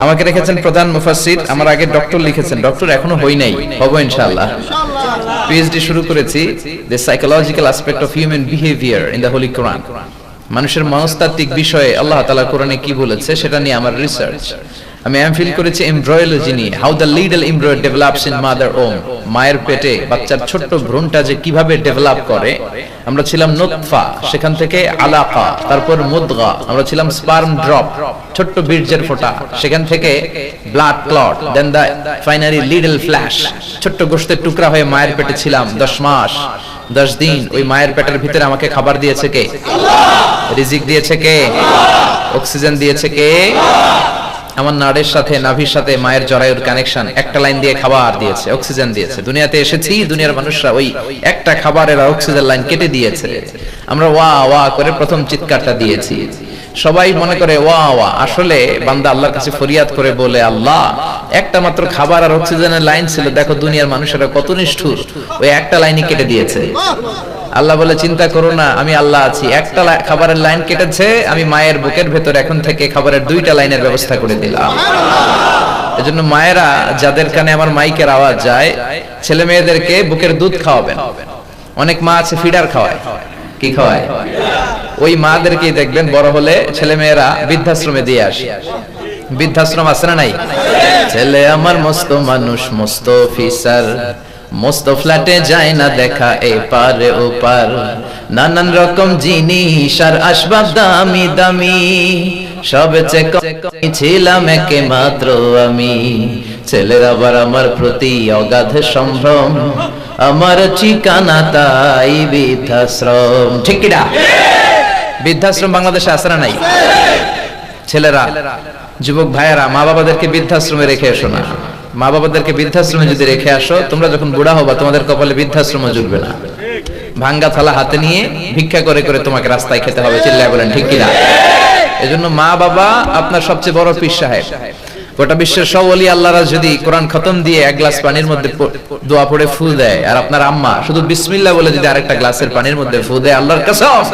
আমাকে রেখেছেন প্রধান মুফাসসির, আমার আগে ডক্টর লিখেছেন, ডক্টর এখনো হই নাই, হব ইনশাআল্লাহ। পিএইচডি শুরু করেছি the psychological aspect of human behaviour in the holy Quran. মানুষের মনস্তাত্ত্বিক বিষয়ে আল্লাহ তাআলা কোরআনে কি বলেছে সেটা নিয়ে আমার রিসার্চ। আমি এমফিল করেছি এমব্রয়োলজি নিয়ে, how the little embryo develops in mother womb. মায়ের পেটে বাচ্চার ছোট্ট ভ্রূণটা যে কিভাবে ডেভেলপ করে। আমরা ছিলাম নুতফা, সেখান থেকে আলাকা, তারপর মুদগা, আমরা ছিলাম স্পার্ম ড্রপ, ছোট্ট বীর্যের ফোঁটা, সেখান থেকে blood clot, then the finally little flesh, ছোট্ট গোশতের টুকরা হয়ে মায়ের পেটে ছিলাম 10 মাস 10 দিন। ওই মায়ের পেটের ভিতরে আমাকে খাবার দিয়েছে কে? আল্লাহ। রিজিক দিয়েছে কে? আল্লাহ। অক্সিজেন দিয়েছে কে? আল্লাহ। আমার নাড়ের সাথে নাভির সাথে মায়ের জরায়ুর কানেকশন, একটা লাইন দিয়ে খাবার দিয়েছে, অক্সিজেন দিয়েছে। দুনিয়াতে এসেছি, দুনিয়ার মানুষরা ওই একটা খাবারের অক্সিজেন লাইন কেটে দিয়েছে। আমরা ওয়া ওয়া করে প্রথম চিৎকারটা দিয়েছি। সবাই মনে করে ওয়া ওয়া, আসলে বান্দা আল্লাহর কাছে ফরিয়াদ করে বলে, আল্লাহ একটা মাত্র খাবার আর অক্সিজেনের লাইন ছিল, দেখো দুনিয়ার মানুষেরা কত নিষ্ঠুর, ওই একটা লাইনই কেটে দিয়েছে। আল্লাহ বলে, চিন্তা করো না, আমি আল্লাহ আছি। একটা খাবারের লাইন কেটেছে, আমি মায়ের বুকের ভেতর এখন থেকে খাবারের 2টা লাইনের ব্যবস্থা করে দিলাম। এজন্য মায়েরা যাদের কানে আমার মাইকের আওয়াজ যায়, ছেলে মেয়েদেরকে বুকের দুধ খাওয়াবেন। অনেক মা আছে ফিডার খাওয়ায়, কি খাওয়ায়? ওই মাদেরকেই দেখবেন বড় হলে ছেলে মেয়েরা বৃদ্ধাশ্রমে দিয়ে আসে। বৃদ্ধাশ্রম আছে না নাই? ছেলে আমার মস্ত মানুষ, মস্ত অফিসার, মস্ত ফ্ল্যাটে যায় না দেখা এপারে ওপার, নানান রকম জিনিস আর আসবাব দামি দামি, সবচেয়ে ছিলাম একে মাত্র আমি। ছেলের আবার আমার প্রতি অগাধ সম্ভ্রম, আমার ঠিকানা তাই বৃদ্ধাশ্রম। ঠিক কিনা? বৃদ্ধাশ্রম বাংলাদেশে আছে না নাই? ছেলেরা, যুবক ভাইয়েরা, মা বাবাদেরকে বৃদ্ধাশ্রমে রেখে এসো না। মা বাবাদেরকে বৃদ্ধাশ্রমে যদি রেখে আসো, তোমরা যখন বুড়া হবা তোমাদের কপালে বৃদ্ধাশ্রম জুটবে না। ভাঙ্গা থালা হাতে নিয়ে ভিক্ষা করে করে তোমাকে রাস্তায় খেতে হবে। চিল্লায় বলেন ঠিক কিনা? এজন্য মা বাবা আপনার সবচেয়ে বড় পীর সাহেব। গোটা বিশ্বের সব ওলি আল্লাহরা যদি কোরআন খতম দিয়ে এক গ্লাস পানির মধ্যে দোয়া পড়ে ফু দেয়, আর আপনার আম্মা শুধু বিসমিল্লাহ বলে যদি আরেকটা গ্লাসের পানির মধ্যে ফু দেয়, আল্লাহর কসম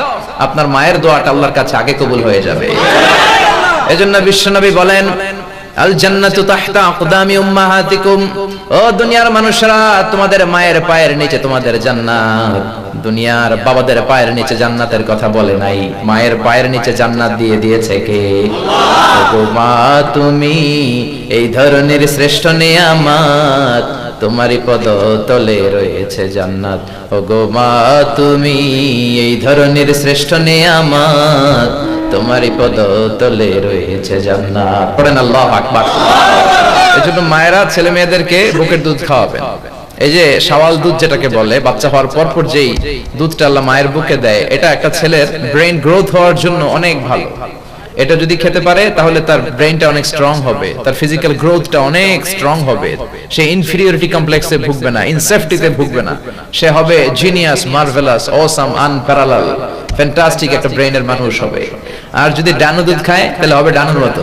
আপনার মায়ের দোয়াটা আল্লাহর কাছে আগে কবুল হয়ে যাবে। এজন্য বিশ্বনবী বলেন, আল জান্নাতু তাহতা আকদামি উম্মাহাতিকুম। ও দুনিয়ার মানুষরা, তোমাদের মায়ের পায়ের নিচে তোমাদের জান্নাত। দুনিয়ার বাবাদের পায়ের নিচে জান্নাতের কথা বলে নাই, মায়ের পায়ের নিচে জান্নাত দিয়ে দিয়েছে কে? আল্লাহ। ও মা, তুমি এই ধরনের শ্রেষ্ঠ নিয়ামত, তোমারই পদতলে রয়েছে জান্নাত। ও গো মা, তুমি এই ধরনের শ্রেষ্ঠ নিয়ামত, তোমারই পদতলে রয়েছে জান্নাত। পড়েন আল্লাহু আকবার। এজন্য মায়েরা ছেলে মেয়েদেরকে বুকের দুধ খাওয়াবেন। এই যে শাওয়াল দুধ যেটাকে বলে, বাচ্চা হওয়ার পর যেই দুধটা আল্লাহ মায়ের বুকে দেয়, এটা একটা ছেলের ব্রেইন গ্রোথ হওয়ার জন্য অনেক ভালো। এটা যদি খেতে পারে তাহলে তার ব্রেইনটা অনেক স্ট্রং হবে, তার ফিজিক্যাল গ্রোথটা অনেক স্ট্রং হবে। সে ইনফিরিয়রিটি কমপ্লেক্সে ভুগবে না, ইনসেফটিতে ভুগবে না। সে হবে genius, marvellous, awesome, unparalleled, fantastic একটা ব্রেইনের মানুষ হবে। আর যদি ডানো দুধ খায় তাহলে হবে ডানোর মতো।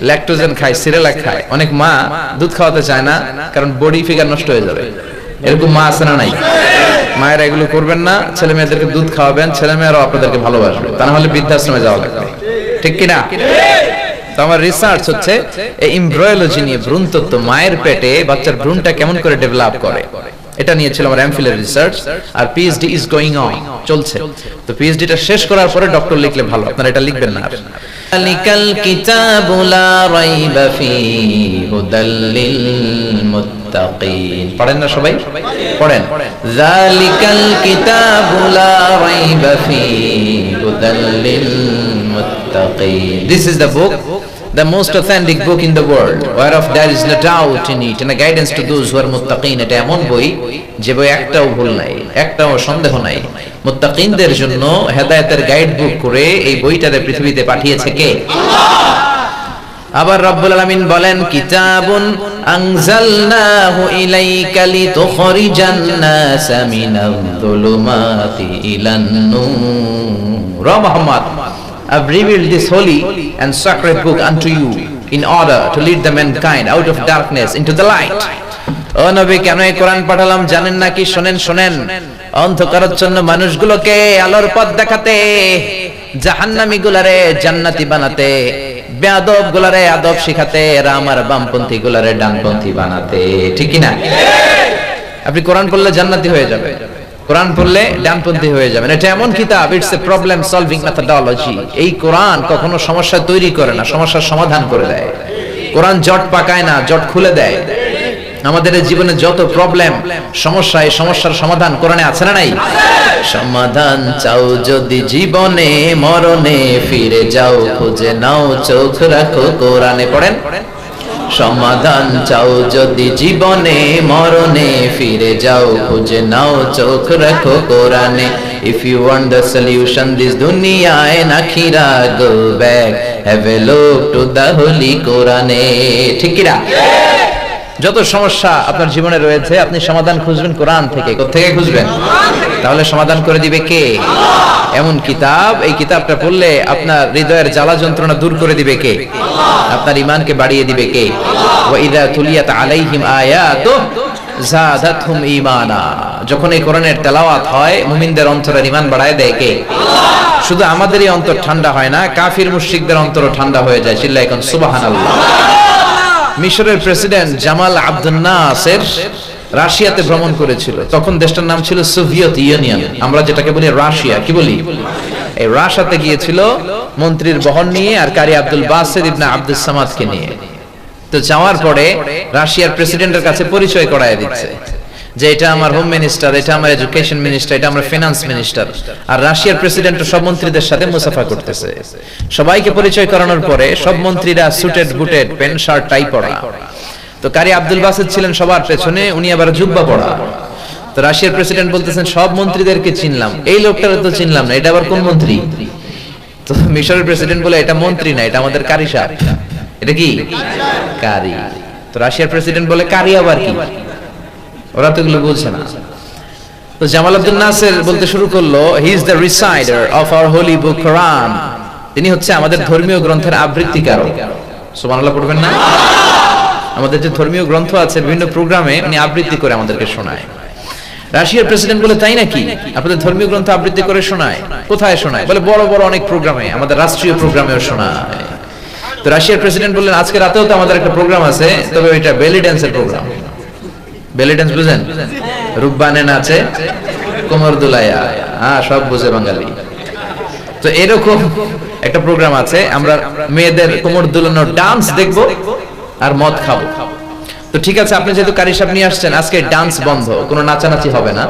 ল্যাকটোজেন খায়, সিরেলাক খায়। অনেক মা দুধ খাওয়াতে চায় না, কারণ বডি ফিগার নষ্ট হয়ে যাবে। এরকম মা আছে না নাই? মায়েরা এগুলো করবেন না, ছেলে মেয়েদেরকে দুধ খাওয়াবেন, ছেলে মেয়েরাও আপনাদেরকে ভালোবাসবে, তা না হলে বৃদ্ধাশ্রমে যাওয়া লাগবে। ঠিক কিনা? তো আমার রিসার্চ হচ্ছে এই এমব্রয়োলজি নিয়ে, ভ্রূণতত্ত্ব, মায়ের পেটে বাচ্চার ভ্রূণটা কেমন করে ডেভেলপ করে, এটা নিয়ে ছিল আমার এমফিলের রিসার্চ। আর পিএইচডি ইজ গোয়িং অন, চলছে। তো পিএইচডিটা শেষ করার পরে ডক্টর লিখলে ভালো, আপনারা এটা লিখবেন না। যালিকাল কিতাবু লা রাইবা ফীহি হুদাল লিল মুত্তাকিন। পড়েন না সবাই? পড়েন। যালিকাল কিতাবু লা রাইবা ফীহি হুদাল লিল মুত্তাকিন। This is the book, the most authentic book in the world, whereof there is no doubt in it, and a guidance to those who are muttaqin. এটা এমন বই যে বই একটাও ভুল নাই, একটাও সন্দেহ নাই। মুত্তাকিনদের জন্য হেদায়েতের গাইড বুক করে এই বইটারে পৃথিবীতে পাঠিয়েছে কে? আল্লাহ। আবার রব্বুল আলামিন বলেন, কিতাবুন আনজালনাহু ইলাইকা লিতুখরিজান নাসা মিনাল যুলুমাতি ইলান নূর। Muhammad, I've revealed this holy and sacred book unto you in order to lead the mankind out of darkness into the light. ও নবী, কেন এই কোরআন পাঠালাম জানেন নাকি? শোনেন শোনেন, অন্ধকারাচ্ছন্ন মানুষগুলোকে আলোর পথ দেখাতে, জাহান্নামীগুলারে জান্নাতি বানাতে, বেয়াদব গুলারে আদব শিখাতে, এরা আমার বামপন্থী গুলারে ডানপন্থী বানাতে। ঠিক কি না? আপনি কোরআন পড়লে জান্নাতি হয়ে যাবে, কোরআন পড়লে ডানপন্থী হয়ে যাবেন। এটা এমন কিতাব, it's a problem solving methodology. এই কোরআন কখনো সমস্যা তৈরি করে না, সমস্যার সমাধান করে দেয়। কোরআন জট পাকায় না, জট খুলে দেয়। আমাদের জীবনে যত প্রবলেম, সমস্যা, এই সমস্যার সমাধান কোরআনে আছে না নাই? সমাধান চাও যদি জীবনে, মরণে ফিরে যাও, খুঁজে নাও, চোখ রাখো কোরআনে। পড়েন, সমাধান চাও যদি জীবনে, মরণে ফিরে যাও, খুঁজে নাও, চোখ রাখো কোরআনে। If you want the solution this dunya and akhira, go back, have a look to the holy Quran. ঠিক কি না? যত সমস্যা আপনার জীবনে রয়েছে, আপনি সমাধান খুঁজবেন কোরআন থেকে। কোত্থেকে খুঁজবেন? তাহলে সমাধান করে দিবে কে? এমন কিতাব, এই কিতাবটা পড়লে আপনার হৃদয়ের জ্বালা যন্ত্রণা দূর করে দিবে কে? আপনার ঈমানকে বাড়িয়ে দিবে কে? ওয়া ইযা তুলিয়াত আলাইহিম আয়াতুহু যাদাতহুম ঈমানা। যখন এই কোরআনের তেলাওয়াত হয়, মুমিনদের অন্তরের ঈমান বাড়ায় দেয় কে? শুধু আমাদেরই অন্তর ঠান্ডা হয় না, কাফির মুশরিকদের অন্তরও ঠান্ডা হয়ে যায়। চিল্লায় এখন সুবহানাল্লাহ। মিশরের প্রেসিডেন্ট জামাল আব্দুল নাসের রাশিয়াতে ভ্রমণ করেছিল। তখন দেশটার নাম ছিল সোভিয়েত ইউনিয়ন, আমরা যেটাকে বলি রাশিয়া। কি বলি? এই রাশিয়াতে গিয়েছিল মন্ত্রীর বহন নিয়ে আর কারি আব্দুল বাসিত ইবনে আব্দুস সামাদকে নিয়ে। তো যাওয়ার পরে রাশিয়ার প্রেসিডেন্টের কাছে পরিচয় করায় দিচ্ছে যে এটা আমার হোম মিনিস্টার, এটা আমার এডুকেশন মিনিস্টার, এটা আমার ফিনান্স মিনিস্টার। আর রাশিয়ার প্রেসিডেন্ট সব মন্ত্রীদের সাথে মুসাফা করতেছে। সবাইকে পরিচয় করানোর পরে সব মন্ত্রীরা suited booted, pant shirt tie পরা। তো কারি আব্দুল বাসিত ছিলেন সবার পেছনে, উনি আবার জুব্বা পরা। তো রাশিয়ার প্রেসিডেন্ট বলতেছেন সব মন্ত্রীদেরকে চিনলাম, এই লোকটারে তো চিনলাম না, এটা আবার কোন মন্ত্রী? তো মিশরের প্রেসিডেন্ট বলে এটা মন্ত্রী না, এটা আমাদের কারি সাহেব। এটা কি? কারি। তো রাশিয়ার প্রেসিডেন্ট বলে কারি আবার কি? ওরা তো এগুলো বুঝছে না। তো জামাল আব্দুল নাসের বলতে শুরু করলো, he is the reciter of our holy book Quran. তিনি হচ্ছে আমাদের ধর্মীয় গ্রন্থের আবৃত্তিকারক। সুবহানাল্লাহ পড়বেন না? আমাদের যে ধর্মীয় গ্রন্থ আছে, বিভিন্ন প্রোগ্রামে উনি আবৃত্তি করে আমাদেরকে শোনায়। রাশিয়ার প্রেসিডেন্ট বলে তাই নাকি, আপনাদের ধর্মীয় গ্রন্থ আবৃত্তি করে শোনায়? কোথায় শোনায়? বলে বড় বড় অনেক প্রোগ্রামে, আমাদের রাষ্ট্রীয় প্রোগ্রামেও শোনায়। তো রাশিয়ার প্রেসিডেন্ট বললেন আজকে রাতেও তো আমাদের একটা প্রোগ্রাম আছে, তবে ওইটা বেলি ড্যান্সের প্রোগ্রাম। বেলি ড্যান্স বুঝেন? রূপবানে নাচে, কোমর দুলাইয়া, হ্যাঁ সব বুঝে বাঙালি। তো এরকম একটা প্রোগ্রাম আছে, আমরা মেয়েদের কোমর দুলানোর ডান্স দেখবো আর মদ খাবো। তো ঠিক আছে, আপনি যেহেতু কারি সাহেব নিয়ে আসছেন, আজকে ডান্স বন্ধ, কোনো নাচানাচি হবে না।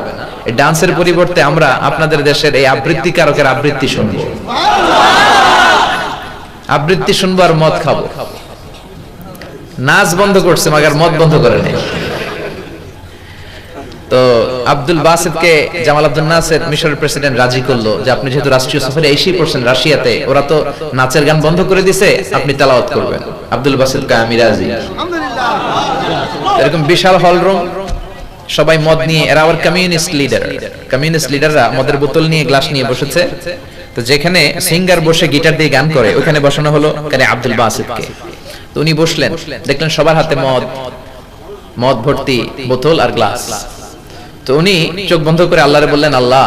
এই ডান্সের পরিবর্তে আমরা আপনাদের দেশের এই আবৃত্তিকারকের আবৃত্তি শুনবো, আবৃত্তি শুনবো আর মদ খাবো। নাচ বন্ধ করছে, মাগার মদ বন্ধ করে নেই। তো আব্দুল বাসিতকে জামাল আব্দুল নাসের মিশরের প্রেসিডেন্ট রাজি করলো যে আপনি যেহেতু রাষ্ট্রীয় সফরে এসেই পড়ছেন রাশিয়াতে, ওরা তো নাচের গান বন্ধ করে দিছে, আপনি তেলাওয়াত করবেন। আব্দুল বাসিত কা আমি রাজি। এরকম বিশাল হল রুম, সবাই মদ নিয়ে, এরা আবার কমিউনিস্ট লিডার। কমিউনিস্ট লিডাররা মদের বোতল নিয়ে, গ্লাস নিয়ে বসেছে। তো যেখানে সিঙ্গার বসে গিটার দিয়ে গান করে, ওখানে বসানো হলো কারি আব্দুল বাসিতকে। তো উনি বসলেন, দেখলেন সবার হাতে মদ, মদ ভর্তি বোতল আর গ্লাস। তো উনি চোখ বন্ধ করে আল্লাহরে বললেন, আল্লাহ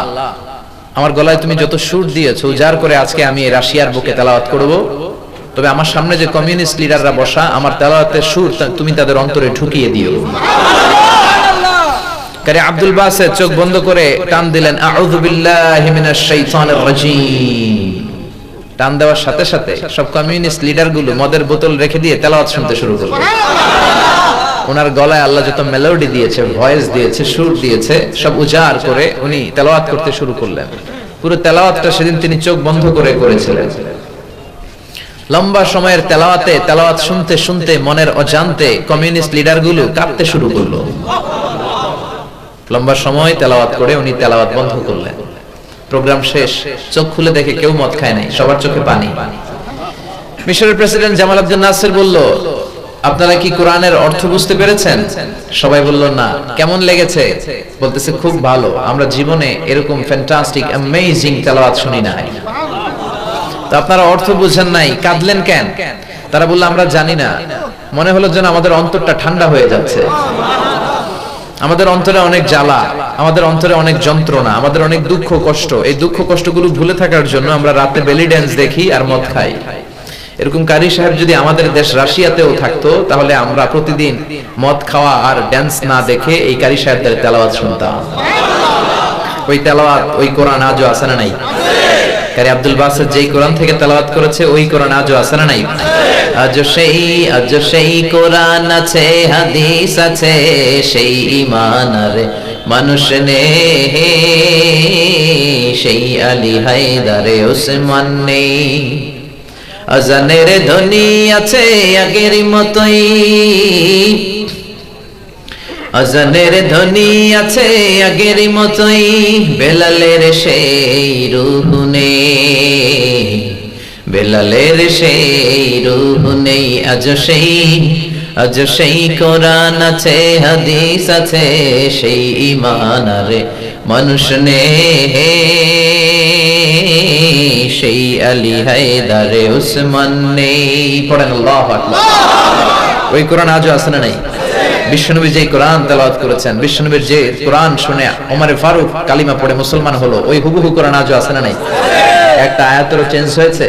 আমার গলায় তুমি যত সুর দিয়েছো, উজাড় করে আজকে আমি রাশিয়ার বুকে তেলাওয়াত করব, তবে আমার সামনে যে কমিউনিস্ট লিডাররা বসা, আমার তেলাওয়াতের সুর তুমি তাদের অন্তরে ঢুকিয়ে দিও। কারি আব্দুল বাসিত চোখ বন্ধ করে টান দিলেন, আউযু বিল্লাহি মিনাশ শাইতানির রাজীম। টান দেওয়ার সাথে সাথে সব কমিউনিস্ট লিডারগুলো মদের বোতল রেখে দিয়ে তেলাওয়াত শুনতে শুরু করলো। ওনার গলায় আল্লাহ যত মেলোডি দিয়েছে, ভয়েস দিয়েছে, সুর দিয়েছে, সব উজাড় করে উনি তেলাওয়াত করতে শুরু করলেন। পুরো তেলাওয়াতটা সেদিন তিনি চোখ বন্ধ করে করেছিলেন। লম্বা সময়ের তেলাওয়াতে, তেলাওয়াত শুনতে শুনতে মনের অজান্তে কমিউনিস্ট লিডারগুলো কাঁপতে শুরু করলো। লম্বা সময় তেলাওয়াত করে উনি তেলাওয়াত বন্ধ করলেন। প্রোগ্রাম শেষ, চোখ খুলে দেখে কেউ মদ খায় নাই, সবার চোখে পানি। মিশরের প্রেসিডেন্ট জামাল আব্দুল নাসের বলল, আপনারা কি কোরআনের অর্থ বুঝতে পেরেছেন? সবাই বলল না। কেমন লেগেছে? বলতেছে খুব ভালো, আমরা জীবনে এরকম ফ্যান্টাস্টিক অ্যামেজিং তেলাওয়াত শুনি নাই। তো আপনারা অর্থ বুঝেন নাই, কাঁদলেন কেন? তারা বলল আমরা জানি না, মনে হলো যেন আমাদের অন্তরটা ঠান্ডা হয়ে যাচ্ছে। আমাদের অন্তরে অনেক জ্বালা, আমাদের অন্তরে অনেক যন্ত্রণা, আমাদের অনেক দুঃখ কষ্ট। এই দুঃখ কষ্টগুলো ভুলে থাকার জন্য আমরা রাতে বেলি ড্যান্স দেখি আর মদ খাই। এরকম কারি সাহেব যদি আমাদের দেশ রাশিয়াতেও থাকতো তাহলে আমরা প্রতিদিন মদ খাওয়া আর ড্যান্স না দেখে এই কারি সাহেবদের তেলাওয়াত শুনতাম। ওই তেলাওয়াত, ওই কোরআন আজও আছে না নাই? কারি আব্দুল বাসিত যেই কোরআন থেকে তেলাওয়াত করেছে ওই কোরআন আজও আছে না নাই? আজও সেই কোরআন আছে, হাদিস আছে, সেই ঈমান আর মানুষ নে, সেই আলী হায়দারে ওসমান নেই। আজানের ধ্বনি আছে আগের মতোই, আজানের ধ্বনি আছে আগের মতোই, বেলালের সেই রূহ নেই, বেলালের সেই রূহ নেই। আজ সেই কোরআন আছে, হাদিস আছে, সেই ঈমান আর মানুষ নে, সেই আলী হায়দারে ওসমান নেই। পড়েন আল্লাহু আকবার। ওই কোরআন আজও আছে না নাই? বিশ্বনবী যে কোরআন তেলাওয়াত করেছেন, বিশ্বনবীর যে কোরআন শুনে ওমরে ফারুক কালিমা পড়ে মুসলমান হলো, ওই হুবহু কোরআন আজও আছে না নাই? একটা আয়াতেরও চেঞ্জ হয়েছে?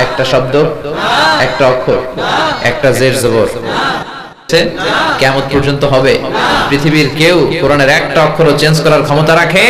একটা শব্দ, একটা অক্ষর, একটা জের জবর। কিয়ামত পর্যন্ত হবে পৃথিবীর কেউ কোরআনের একটা অক্ষরও চেঞ্জ করার ক্ষমতা রাখে?